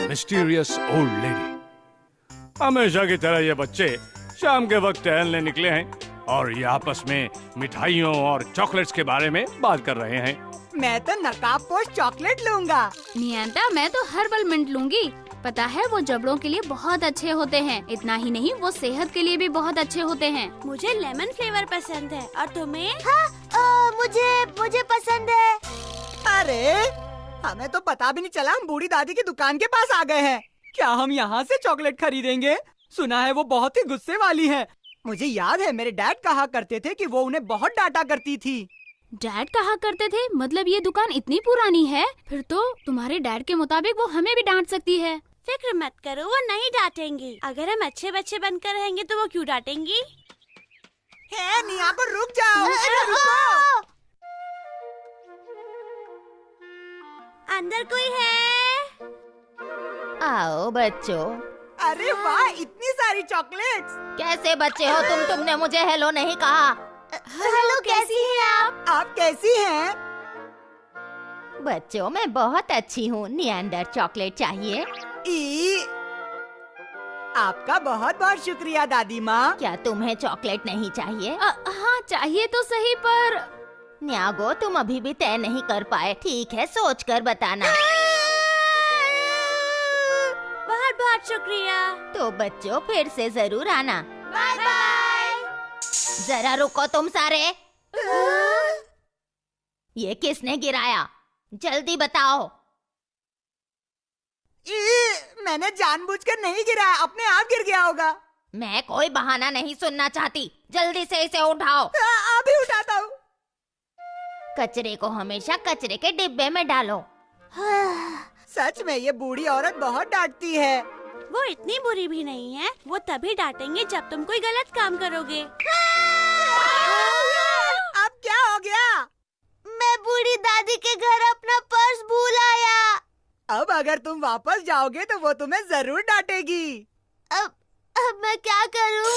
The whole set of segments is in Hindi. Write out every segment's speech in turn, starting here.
Mysterious old lady. हमेशा की तरह ये बच्चे शाम के वक्त टहलने निकले हैं और ये आपस में मिठाइयों और चॉकलेट्स के बारे में बात कर रहे हैं। मैं तो नकाबपोश चॉकलेट लूंगा। नियंता, मैं तो हर्बल मिंट लूंगी। पता है वो जबड़ों के लिए बहुत अच्छे होते हैं। इतना ही नहीं, वो सेहत के लिए भी बहुत अच्छे होते हैं। मुझे लेमन फ्लेवर पसंद है। और तुम्हें? हाँ, मुझे पसंद है। अरे हमें तो पता भी नहीं चला, हम बूढ़ी दादी की दुकान के पास आ गए हैं। क्या हम यहाँ से चॉकलेट खरीदेंगे? सुना है वो बहुत ही गुस्से वाली है। मुझे याद है मेरे डैड कहा करते थे कि वो उन्हें बहुत डांटा करती थी। डैड कहा करते थे? मतलब ये दुकान इतनी पुरानी है? फिर तो तुम्हारे डैड के मुताबिक वो हमें भी डांट सकती है। फिक्र मत करो, वो नहीं डांटेंगी। अगर हम अच्छे बच्चे बनकर रहेंगे तो वो क्यों डांटेंगी? है निया पर रुक जाओ। रुको। अंदर कोई है? आओ बच्चों। अरे वाह, इतनी सारी चॉकलेट्स। कैसे बच्चे हो तुम? तुमने मुझे हेलो नहीं कहा। हेलो, कैसी हैं आप? आप कैसी हैं? बच्चों मैं बहुत अच्छी हूँ। नियंडर चॉकलेट चाहिए? आपका बहुत बहुत शुक्रिया दादी माँ। क्या तुम्हें चॉकलेट नहीं चाहिए? हाँ चाहिए तो सही, पर न्यागो तुम अभी भी तय नहीं कर पाए। ठीक है, सोच कर बताना। बहुत बहुत शुक्रिया। तो बच्चों फिर से जरूर आना। Bye bye. जरा रुको तुम सारे। ये किसने गिराया? जल्दी बताओ। मैंने जानबूझकर नहीं गिराया, अपने आप गिर गया होगा। मैं कोई बहाना नहीं सुनना चाहती। जल्दी से इसे उठाओ। अभी उठाता हूँ। कचरे को हमेशा कचरे के डिब्बे में डालो। सच में ये बूढ़ी औरत बहुत डांटती है। वो इतनी बुरी भी नहीं है। वो तभी डांटेंगे जब तुम कोई गलत काम करोगे। अब क्या हो गया? मैं बूढ़ी दादी के घर अपना पर्स भूल आया। अब अगर तुम वापस जाओगे तो वो तुम्हें जरूर डांटेगी। अब मैं क्या करूं?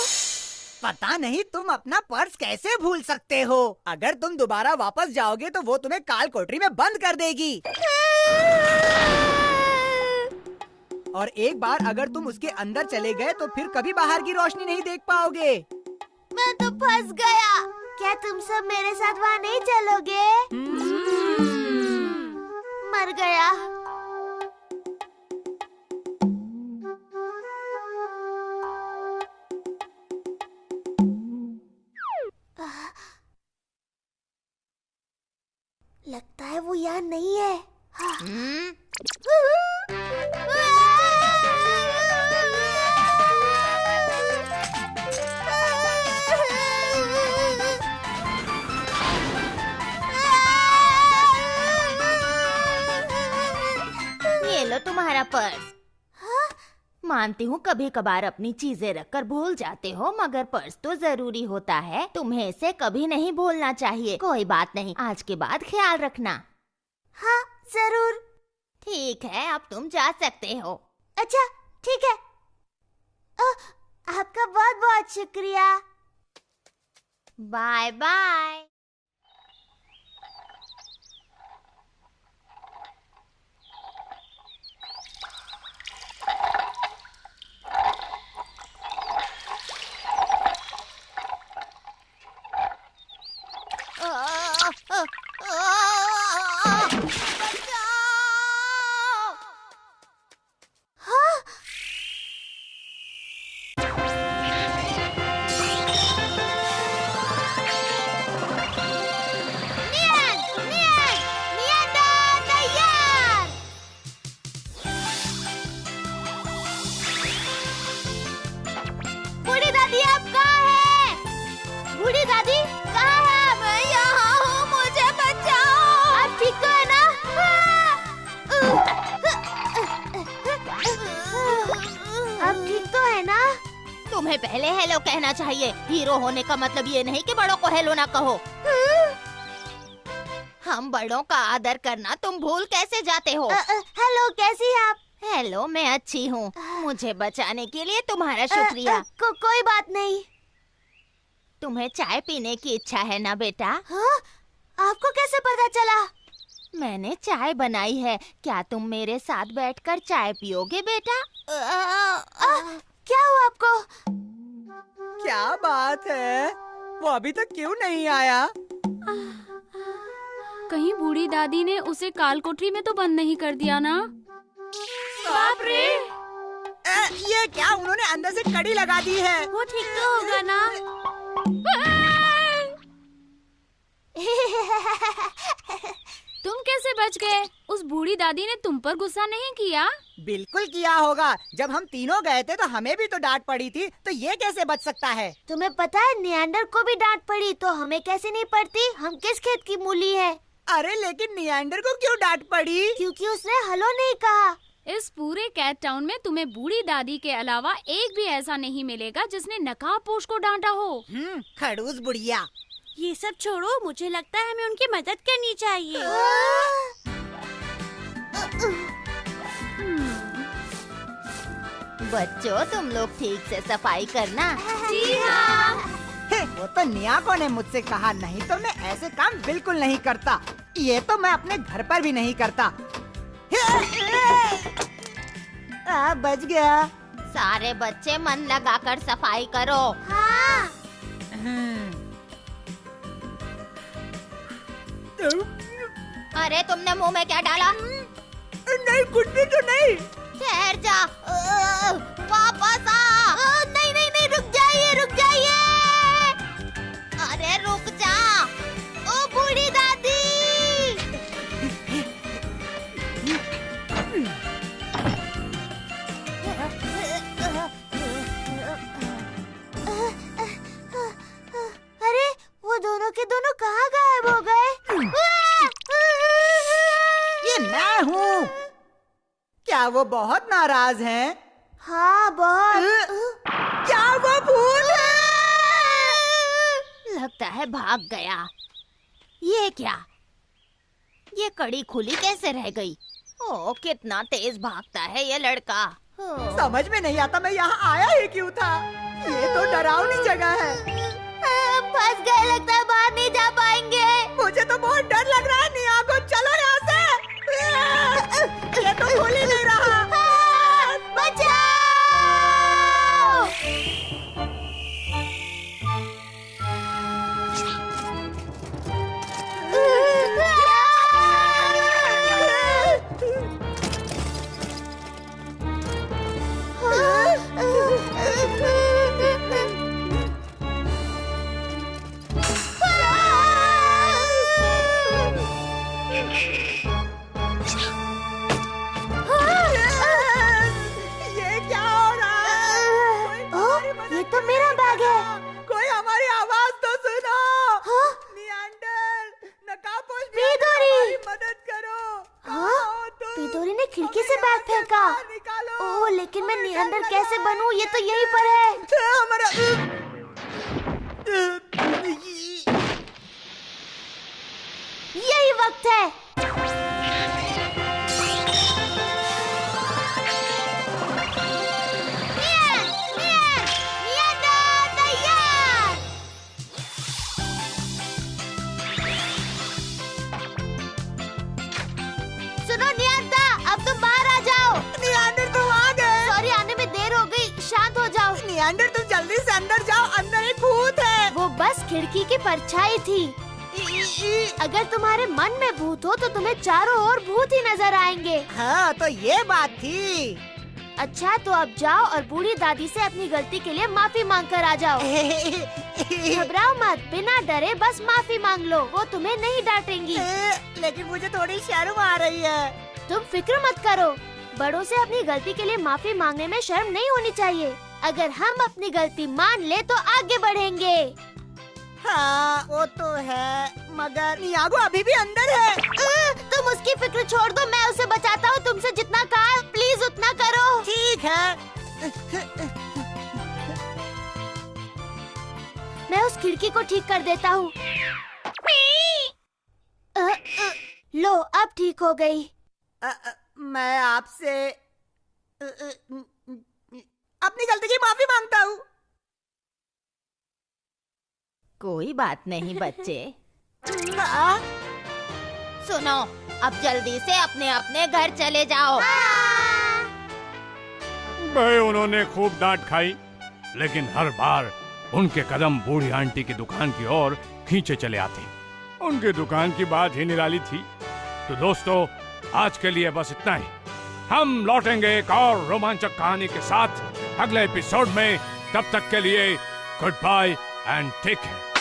पता नहीं तुम अपना पर्स कैसे भूल सकते हो। अगर तुम दोबारा वापस जाओगे तो वो तुम्हें काल कोठरी में बंद कर देगी। और एक बार अगर तुम उसके अंदर चले गए तो फिर कभी बाहर की रोशनी नहीं देख पाओगे। मैं तो फंस गया। क्या तुम सब मेरे साथ वहाँ नहीं चलोगे? मर गया। लगता है वो यहाँ नहीं है। ये लो तुम्हारा पर्स। मानती हूँ कभी कभार अपनी चीजें रखकर भूल जाते हो, मगर पर्स तो जरूरी होता है। तुम्हें इसे कभी नहीं भूलना चाहिए। कोई बात नहीं, आज के बाद ख्याल रखना। हाँ जरूर। ठीक है, अब तुम जा सकते हो। अच्छा ठीक है। आपका बहुत बहुत शुक्रिया। Bye bye. तुम्हें पहले हेलो कहना चाहिए। हीरो होने का मतलब ये नहीं कि बड़ों को हेलो ना कहो। हम बड़ों का आदर करना तुम भूल कैसे जाते हो? हेलो, कैसी हैं आप? हेलो, मैं अच्छी हूँ। मुझे बचाने के लिए तुम्हारा शुक्रिया। कोई बात नहीं। तुम्हें चाय पीने की इच्छा है ना बेटा? हाँ? आपको कैसे पता चला? मैंने चाय बनाई है, क्या तुम मेरे साथ बैठकर चाय पियोगे बेटा? क्या हुआ आपको? क्या बात है, वो अभी तक क्यों नहीं आया? कहीं बूढ़ी दादी ने उसे काल कोठरी में तो बंद नहीं कर दिया ना? बाप रे, ये क्या, उन्होंने अंदर से कड़ी लगा दी है। वो ठीक तो होगा ना? तुम कैसे बच गए? उस बूढ़ी दादी ने तुम पर गुस्सा नहीं किया? बिल्कुल किया होगा, जब हम तीनों गए थे तो हमें भी तो डांट पड़ी थी, तो ये कैसे बच सकता है? तुम्हें पता है नियंडर को भी डांट पड़ी, तो हमें कैसे नहीं पड़ती? हम किस खेत की मूली है? अरे लेकिन नियंडर को क्यों डांट पड़ी? क्योंकि उसने हेलो नहीं कहा। इस पूरे कैट टाउन में तुम्हें बूढ़ी दादी के अलावा एक भी ऐसा नहीं मिलेगा जिसने नकाबपोश को डांटा हो। खड़ूस बुढ़िया। ये सब छोड़ो, मुझे लगता है हमें उनकी मदद करनी चाहिए। बच्चों तुम लोग ठीक से सफाई करना। जी हाँ। वो तो नियाको ने मुझसे कहा, नहीं तो मैं ऐसे काम बिल्कुल नहीं करता। ये तो मैं अपने घर पर भी नहीं करता। बच गया। सारे बच्चे मन लगाकर सफाई करो। हाँ। अरे तुमने मुंह में क्या डाला? नहीं, कुछ भी तो नहीं। ठहर जा, वापस आ। नहीं नहीं नहीं, रुक जाइए रुक जाइए। अरे रुक जा, ओ बूढ़ी दादी। अरे वो दोनों के दोनों कहाँ गायब हो गए? ये मैं हूँ। क्या वो बहुत नाराज हैं? हाँ बहुत। क्या वो फूल? लगता है भाग गया। ये क्या, ये कड़ी खुली कैसे रह गई? ओ कितना तेज भागता है ये लड़का। समझ में नहीं आता मैं यहाँ आया ही क्यों था। ये तो डरावनी जगह है। फंस गए, लगता है बाहर नहीं जा पाएंगे। मुझे तो बहुत डर लग रहा है। नियाको चलो यहाँ से। ये तो खुल ही नहीं रहा। बचाओ! ये क्या हो रहा है? ये तो मेरा बैग है। कोई हमारी आवाज तो सुनो। हाँ? नियंडर, नकाबपोश पिदोरी! हमारी मदद करो। हाँ? आओ तुम। पिदोरी ने खिड़की हमें से यहाँ बैग फेंका। बाहर निकालो। ओह, लेकिन मैं हमें नियंडर डर कैसे लग रहा बनूं? ये तो यहीं पर है। हमारा यही वक्त है। नियंडर तैयार। सुनो नियंता, अब तुम बाहर आ जाओ। नियंडर तुम आ गए। सॉरी, आने में देर हो गई, शांत हो जाओ। नियंडर तुम जल्दी से अंदर जाओ, अंदर एक भूत है। वो बस खिड़की की परछाई थी। अगर तुम्हारे मन में भूत हो तो तुम्हें चारों ओर भूत ही नजर आएंगे। हाँ तो ये बात थी। अच्छा तो अब जाओ और बूढ़ी दादी से अपनी गलती के लिए माफी मांग कर आ जाओ। घबराओ मत, बिना डरे बस माफी मांग लो, वो तुम्हें नहीं डांटेंगी। लेकिन मुझे थोड़ी शर्म आ रही है। तुम फिक्र मत करो, बड़ों से अपनी गलती के लिए माफी मांगने में शर्म नहीं होनी चाहिए। अगर हम अपनी गलती मान ले तो आगे बढ़ेंगे। हाँ वो तो है, मगर नियागो अभी भी अंदर है। तुम उसकी फिक्र छोड़ दो, मैं उसे बचाता हूँ। तुमसे जितना कहा प्लीज उतना करो। ठीक है। मैं उस खिड़की को ठीक कर देता हूँ। लो अब ठीक हो गई। मैं आपसे अपनी गलती की माफी मांगता हूँ। कोई बात नहीं बच्चे। सुनो, अब जल्दी से अपने अपने घर चले जाओ। भाई उन्होंने खूब डांट खाई, लेकिन हर बार उनके कदम बूढ़ी आंटी की दुकान की ओर खींचे चले आते। उनकी दुकान की बात ही निराली थी। तो दोस्तों, आज के लिए बस इतना ही। हम लौटेंगे एक और रोमांचक कहानी के साथ अगले एपिसोड में। तब तक के लिए goodbye and take care.